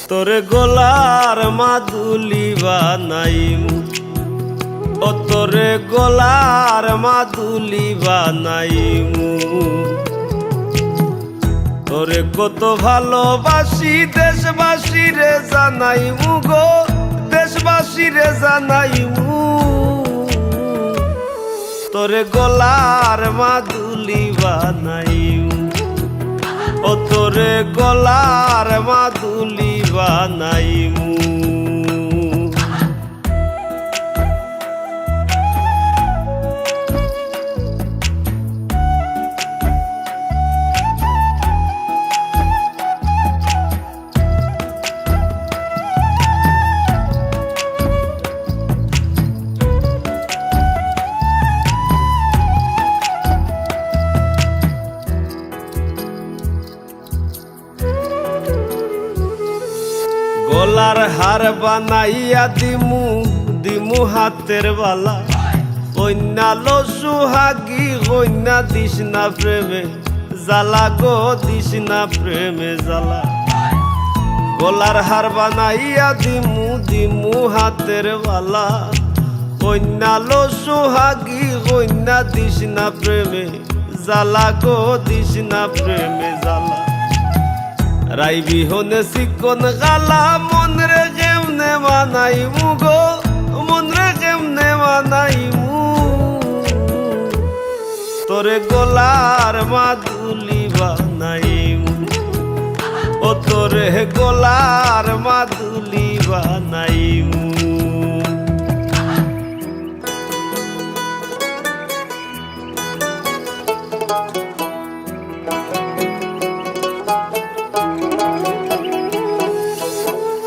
তোরে গোলার মাদুলি বানাইমু, ও তোরে গোলার মাদুলি বানাইমু। তোরে কত ভালোবাসি দেশবাসী রে জানাইমু গো, দেশবাসী রে জানাইমু। তোরে গোলার মাদুলি বানাইমু, ও তোরে গোলার মাদুলি বানাইমু। গলার হার বানাইয়া দিমু, দিমু হাতের বালা। কন্যা লো সুহাগী কন্যা দিস না প্রেমে জ্বালা গো, দিস না প্রেমে জ্বালা। গলার হার বানাইয়া দিমু, দিমু হাতের বালা। কন্যা লো সুহাগী কন্যা দিস না প্রেমে জ্বালা গো, দিস না প্রেমে জ্বালা। রাই বিহনে চিকন গালা মন রে কেমনে মানাইমু গো, মন রে কেমনে মানাইমু। তোরে গোলার মাদুলি বানাইমু, ও তোরে গোলার মাদুলি বানাইমু।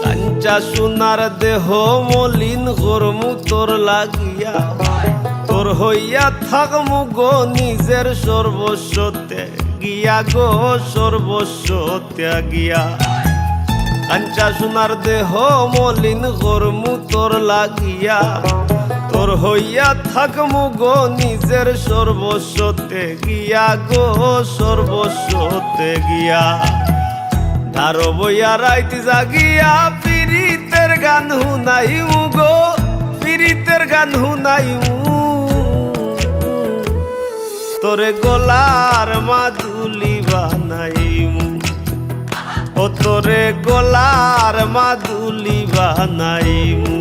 কাঞ্চা সোনার দেহ মলিন গরমু তোর লাগিয়া, তোর হইয়া থাকমু গো নিজের সর্বস্ব ত্যাগিয়া গো, সর্বস্ব ত্যাগিয়া। কাঞ্চা সোনার দেহ মলিন গরমু তোর লাগিয়া, তোর হইয়া থাকমু গো নিজের সর্বস্ব ত্যাগিয়া গো, সর্বস্ব ত্যাগিয়া। ধারো বইয়া রাইতে জাগিয়া পীড়িতের গান হুনাইমু গো, পীড়িতের গান হুনাইমু। তোরে গোলার মাদুলি বানাইমু, ও তোরে গোলার মাদুলি বানাইমু।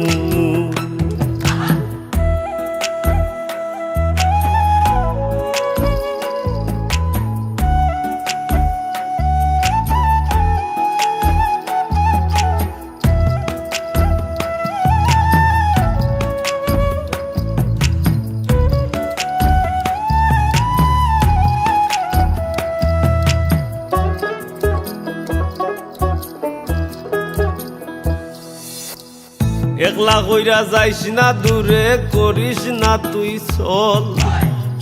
একলা কইরা যাইস না দূরে করিস না তুই চল,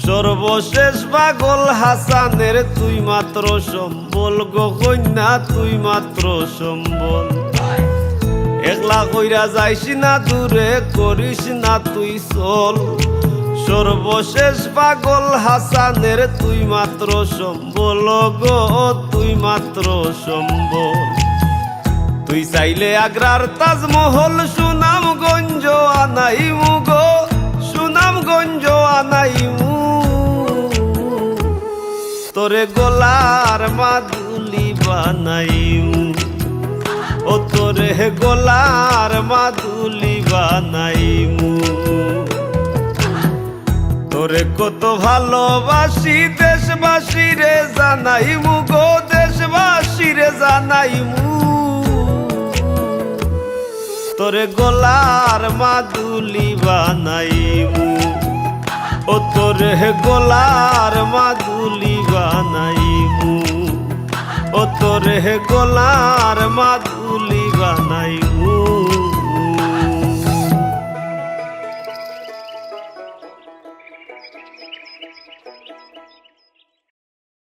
সর্বশেষ পাগল হাসানের তুই মাত্র সম্বল গো কন্যা, তুই মাত্র সম্বল। একলা কইরা যাইস না দূরে করিস না তুই চল, সর্বশেষ পাগল হাসানের তুই মাত্র সম্বল গো, তুই মাত্র সম্বল। তুই চাইলে আগ্রার তাজমহল সুনামগঞ্জ আনাইমু গো, সুনামগঞ্জ আনাইমু। তোরে গোলার মাদুলি বানাইমু, ও তোরে গোলার মাদুলি বানাইমু। তোরে কত ভালোবাসি দেশবাসী রে জানাইমু গো, দেশবাসী রে জানাইমু। তোরে গোলার মাদুলি বানাইমু, ও তোরে গোলার মাদুলি বানাইমু, ও তোরে গোলার মাদুলি বানাইমু।